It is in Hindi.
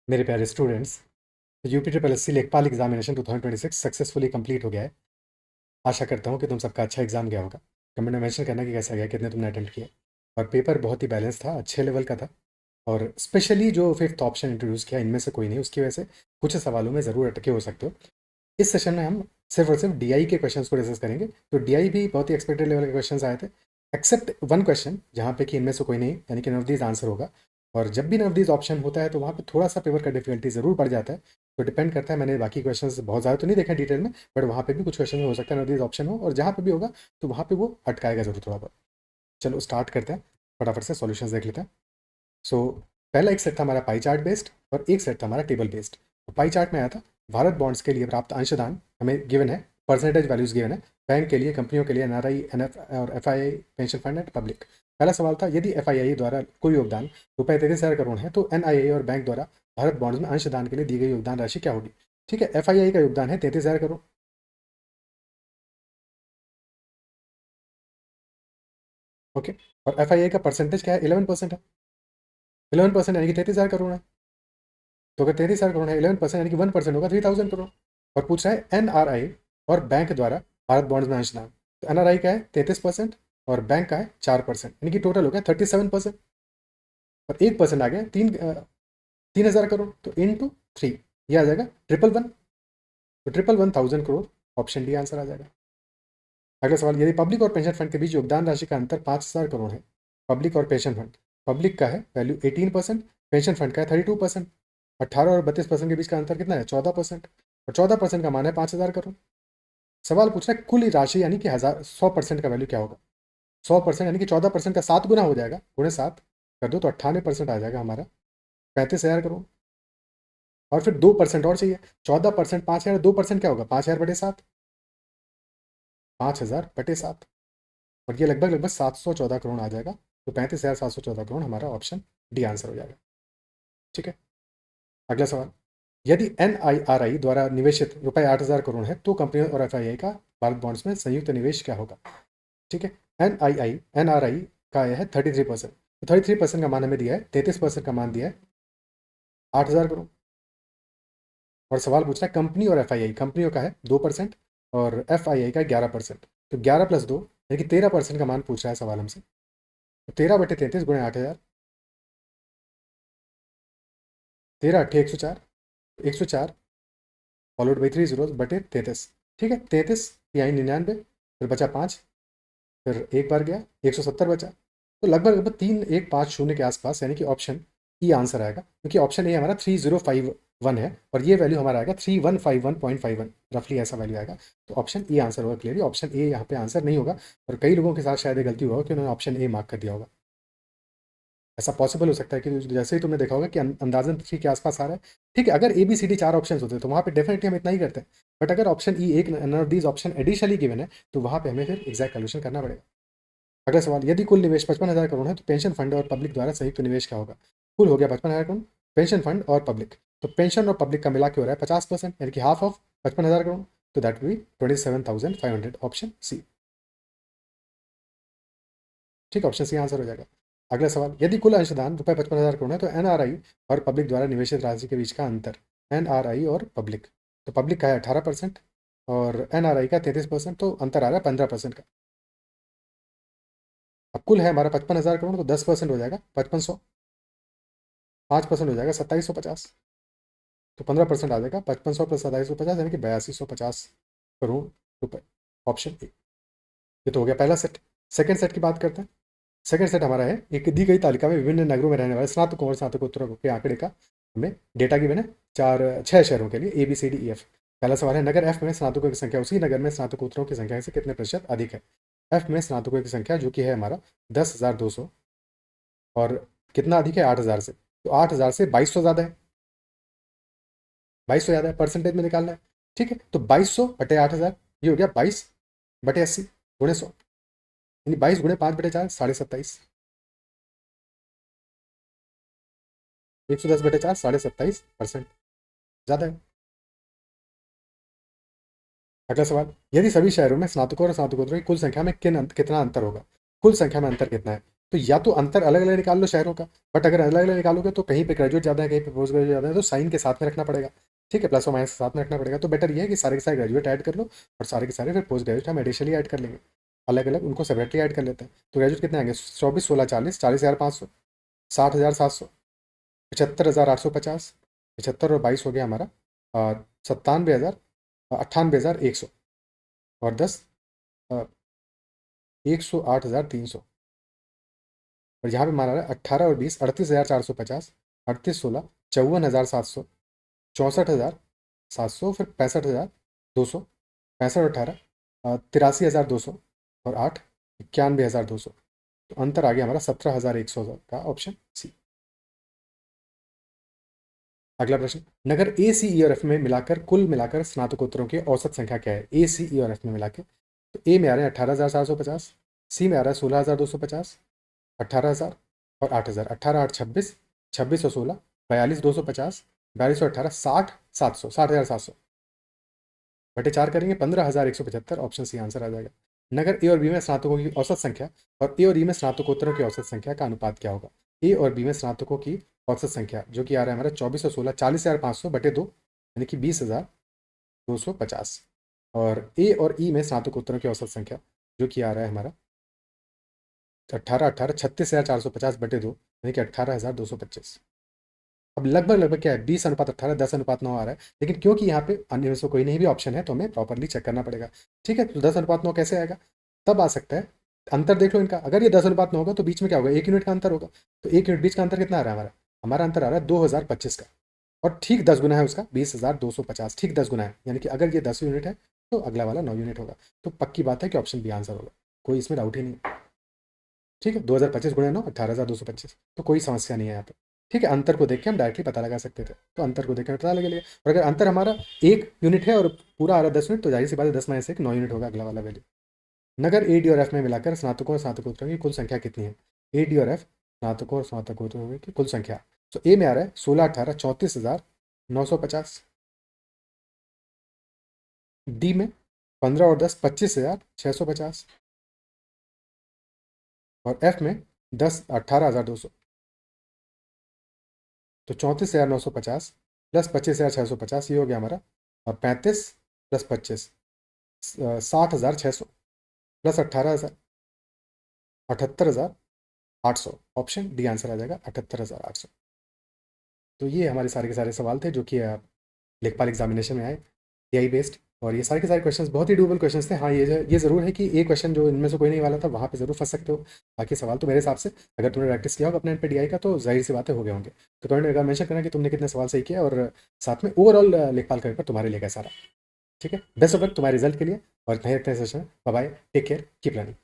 मेरे प्यारे students, UP triple S C Lekhpal examination 2026 successfully complete हो गया है। आशा करता हूँ कि तुम सबका अच्छा एग्जाम गया होगा। कमेंट में मेंशन करना कि कैसा गया, कितने तुमने अटेम्प्ट किए। और पेपर बहुत ही बैलेंस था, अच्छे लेवल का था। और स्पेशली जो फिफ्थ ऑप्शन इंट्रोड्यूस किया, इनमें से कोई नहीं, उसकी वजह से कुछ सवालों में ज़रूर अटके हो सकते हो। इस सेशन में हम सिर्फ और सिर्फ डीआई के क्वेश्चंस को डिस्कस करेंगे। तो डीआई भी बहुत ही एक्सपेक्टेड लेवल के क्वेश्चंस आए थे, एक्सेप्ट वन क्वेश्चन जहाँ पे कि इनमें से कोई नहीं, यानी कि नन ऑफ दीज आंसर होगा। और जब भी नन ऑफ दीज ऑप्शन होता है तो वहाँ पे थोड़ा सा पेपर का डिफिकल्टी ज़रूर बढ़ जाता है। तो डिपेंड करता है, मैंने बाकी क्वेश्चंस बहुत ज़्यादा तो नहीं देखे डिटेल में, बट वहाँ पे भी कुछ क्वेश्चन में हो सकता है नन ऑफ दीज ऑप्शन हो, और जहाँ पे भी होगा तो वहाँ पे वो अटकाएगा जरूर थोड़ा बहुत। चलो स्टार्ट करते हैं, फटाफट से सॉल्यूशंस देख लेते हैं। सो पहला एक सेट था हमारा पाई चार्ट बेस्ड, और एक सेट था हमारा टेबल बेस्ड। पाई चार्ट में आया था भारत बॉन्ड्स के लिए प्राप्त अंशदान हमें गिवन है, परसेंटेज वैल्यूज गिवन है। बैंक के लिए, कंपनियों के लिए, एनआरआई, एनएफ और FII, pension fund and public. पहला सवाल था, यदि एफआईआई द्वारा कोई योगदान रुपये 33,000 करोड़ है तो एनआईआई और बैंक द्वारा भारत बॉन्ड्स में अंशदान के लिए दी गई योगदान राशि क्या होगी। ठीक है, एफआईआई का योगदान है 33,000 करोड़। ओके, और एफआईआई का परसेंटेज क्या है, 11% है। 11% यानी कि 33,000 करोड़ है। तो अगर 33,000 करोड़ है, 11% यानी कि 1% होगा 3,000 करोड़। और पूछ रहा है एनआरआई और बैंक द्वारा भारत बॉन्ड्स में अंशदान। तो एनआरआई का है 33% और बैंक का है 4%, यानी कि टोटल हो गया 37%। और 1% आ गया 3,000 करोड़, तो इन टू 3 ये आ जाएगा 111। तो 111,000 करोड़, ऑप्शन डी आंसर आ जाएगा। अगला सवाल, यदि पब्लिक और पेंशन फंड के बीच योगदान राशि का अंतर 5,000 करोड़ है, पब्लिक और पेंशन फंड, पब्लिक का है वैल्यू 18%, पेंशन फंड का है 32%, 18 और 32% के बीच का अंतर कितना है, 14%। और 14% का मान है 5,000 करोड़। सवाल पूछ रहा है कुल राशि यानी कि 100% का वैल्यू क्या होगा। 100% यानी कि 14% का 7 गुना हो जाएगा, गुणे 7 कर दो तो 98% आ जाएगा हमारा, 35,000 करोड़। और फिर 2% और चाहिए। 14% 5,000, 2% क्या होगा, 5,000/7, 5,000/7। और ये लगभग लगभग 714 करोड़ आ जाएगा। तो 35,714 करोड़ हमारा ऑप्शन डी आंसर हो जाएगा। ठीक है, अगला सवाल, यदि एनआईआरआई द्वारा निवेशित रुपए 8,000 करोड़ है तो कंपनी और एफआईआई का भारत बॉन्ड्स में संयुक्त निवेश क्या होगा। ठीक है, एनआरआई का यह है 33%। तो 33% का मान हमें दिया है, 33% का मान दिया है 8,000 करोड़। और सवाल पूछ रहा है कंपनी और एफआईआई, कंपनियों का है 2% और एफआईआई का 11%। तो 11+2 यानी कि 13% का मान पूछ रहा है सवाल हमसे। तो 13/33 गुणे 8,000, 13×8 = 104, 104 फॉलोड बाई 3 0/33। ठीक है, 33 या 99, फिर बचा 5, फिर एक बार गया 170 बचा। तो लगभग लगभग 3,150 के आसपास, यानी कि ऑप्शन ई आंसर आएगा, क्योंकि ऑप्शन ए हमारा 3051 है और ये वैल्यू हमारा आएगा 3151.51, रफली ऐसा वैल्यू आएगा। तो ऑप्शन ई आंसर होगा क्लियरली, ऑप्शन ए यहाँ पे आंसर नहीं होगा। और कई लोगों के साथ शायद ये गलती हुआ कि उन्होंने ऑप्शन ए मार्क कर दिया होगा। ऐसा पॉसिबल हो सकता है कि जैसे ही तुमने देखा होगा कि अंदाजन 3 के आसपास आ रहा है। ठीक है, अगर A B C D 4 option होते तो वहाँ पे डेफिनेटली हम इतना ही करते हैं। बट अगर ऑप्शन ई एक none of these option additionally given है तो वहाँ पे हमें फिर एग्जैक्ट कैलकुलेशन करना पड़ेगा। अगला सवाल, यदि कुल निवेश 55,000 करोड़ है तो पेंशन फंड और पब्लिक द्वारा संयुक्त निवेश क्या होगा। कुल हो गया 55,000 करोड़, पेंशन फंड और पब्लिक। तो पेंशन और पब्लिक का मिला के हो रहा है 50%, यानी कि हाफ ऑफ 55,000 करोड़। तो that will be 27,500, option C. ठीक, ऑप्शन सी आंसर हो जाएगा। अगला सवाल, यदि कुल अंशदान रुपये 55,000 करोड़ है तो एनआरआई और पब्लिक द्वारा निवेशित राशि के बीच का अंतर, एनआरआई और पब्लिक। तो पब्लिक का है 18% और एनआरआई का 33%, तो अंतर आ रहा है 15% का। अब कुल है हमारा 55,000 करोड़, तो 10% हो जाएगा 5,500, 5% हो जाएगा 2,750। तो 15% आ जाएगा 5,500 + 2,750, यानी कि 8,250 करोड़ रुपए, ऑप्शन ए। ये तो हो गया पहला सेट। सेकंड सेट की बात करते हैं। सेकंड सेट हमारा है, एक दी गई तालिका में विभिन्न नगरों में रहने वाले स्नातकों और स्नातकोत्तरों के आंकड़े का हमें डेटा गिवन है, 6 शहरों के लिए, A B C D E F. पहला सवाल है, नगर एफ में स्नातकों की संख्या उसी नगर में स्नातकोत्तरों की संख्या से कितने प्रतिशत अधिक है। एफ में स्नातकों की संख्या जो कि है हमारा 10,200, और कितना अधिक है, 8,000 से। तो 8,000 से 2,200 ज़्यादा है, 2,200 ज़्यादा है, परसेंटेज में निकालना है। ठीक है, तो 2,200/8,000, ये हो गया 22/80 गुणे 100, यानी 22 गुणे 5/4, 27.5। 110/4, 27.5%, ज़्यादा है। अगला सवाल, यदि सभी शहरों में स्नातकों और स्नातकोत्तरों की कुल संख्या में कितना अंतर होगा। कुल संख्या में अंतर कितना है। तो या तो अंतर अलग अलग निकाल लो शहरों का, बट अगर अलग अलग निकालोगे तो कहीं पे ग्रेजुएट ज़्यादा है, कहीं पे पोस्ट ग्रेजुएट ज़्यादा है, तो साइन के साथ में रखना पड़ेगा। ठीक है, प्लस और माइनस के साथ में रखना पड़ेगा। तो बेटर ये है कि सारे के सारे ग्रेजुएट ऐड कर लो और सारे के सारे फिर पोस्ट ग्रेजुएट हम एडिशनली ऐड कर लेंगे, अलग अलग उनको सेपरेटली ऐड कर लेते हैं। तो ग्रेजुएट कितने आएंगे, 24 16 40, 40,500, 60,700, 75,850, 75 और 22 हो गया हमारा 97,000, 98,100 और 10 108,300। और यहाँ पे माना रहा है 18 और 20 38,450, 38 16 54,700, 64,700, फिर 65,200, 65 और 18 83,200 और 8 91,200। तो अंतर आ गया हमारा 17,100 का, ऑप्शन सी। अगला प्रश्न, नगर ए सी ई और एफ में मिलाकर कुल मिलाकर स्नातकोत्तरों की औसत संख्या क्या है। ए सी ई और एफ में मिलाकर तो ए में आ रहे हैं 18,450, सी में आ रहा है 16,250, 18,000 और 8,000, 18 8 26, 26 और 16 42,250, 42 और 18 60 700, 60,700 बटे 4 करेंगे 15,175, ऑप्शन सी आंसर आ जाएगा। नगर ए और बी में स्नातकों की औसत संख्या और ए और ई में स्नातकोत्तरों की औसत संख्या का अनुपात क्या होगा। ए और बी में स्नातकों की औसत संख्या जो कि आ रहा है हमारा 24 और 16 40,500 बटे 2, यानी कि 20,250, और ए और ई में स्नातकोत्तरों की औसत संख्या जो कि आ रहा है हमारा 18 18 36,450 बटे 2, यानी कि 18,225। अब लगभग लगभग क्या है, 20:18, 10:9 आ रहा है, लेकिन क्योंकि यहाँ पे अन्य में से कोई नहीं भी ऑप्शन है तो हमें प्रॉपरली चेक करना पड़ेगा। ठीक है, तो 10:9 कैसे आएगा, तब आ सकता है, अंतर देख लो इनका। अगर ये 10:9 होगा तो बीच में क्या होगा, 1 यूनिट का अंतर होगा। तो 1 यूनिट बीच का अंतर कितना आ रहा है हमारा, हमारा अंतर आ रहा है 2025 का, और ठीक 10 गुना है उसका, 20,250, ठीक 10 गुना है, यानी कि अगर ये 10 यूनिट है तो अगला वाला 9 यूनिट होगा। तो पक्की बात है कि ऑप्शन बी आंसर होगा, कोई इसमें डाउट ही नहीं। ठीक है, 2025 गुणा 9 18,225, तो कोई समस्या नहीं है यहाँ पे। ठीक है, अंतर को देख के हम डायरेक्टली पता लगा सकते थे, तो अंतर को देख के पता लगा लिया। और अगर अंतर हमारा 1 यूनिट है और पूरा आ रहा है 10 यूनिट, तो जाहिर सी बात है 10 -1 9 यूनिट होगा अगला वाला वैल्यू। नगर ए डी और एफ में मिलाकर स्नातकों और स्नातकोत्तरों की कुल संख्या कितनी है। ए डी और एफ स्नातकों और स्नातकोत्तरों की कुल संख्या, तो ए में आ रहा है 16 18 34,950, डी में 15 और 10 25,650, और एफ में 10 18,200। तो 34,950 प्लस 25,650, ये हो गया हमारा 35 plus 25 60,600 plus 18,000 78,800, option D answer आ जाएगा 78,800। तो ये हमारे सारे के सारे सवाल थे जो कि लेखपाल एग्जामिनेशन में आए, टीआई बेस्ड, और ये सारे के सारे क्वेश्चंस बहुत ही डूबल क्वेश्चंस थे। हाँ, ये ज़रूर है कि एक क्वेश्चन जो इनमें से कोई नहीं वाला था वहाँ पे ज़रूर फंस सकते हो। बाकी सवाल तो मेरे हिसाब से अगर तुमने प्रैक्टिस किया होगा अपने पे डीआई का तो जाहिर सी बातें हो गए होंगे। तो कमेंट में अगर मेंशन करना कि तुमने कितने सवाल सही किया, और साथ में ओवरऑल लेखपाल का पेपर तुम्हारे लिए कैसा रहा। ठीक है, बेस्ट ऑफ लक तुम्हारे रिजल्ट के लिए, और नए सेशन में। Bye bye, take care, keep learning.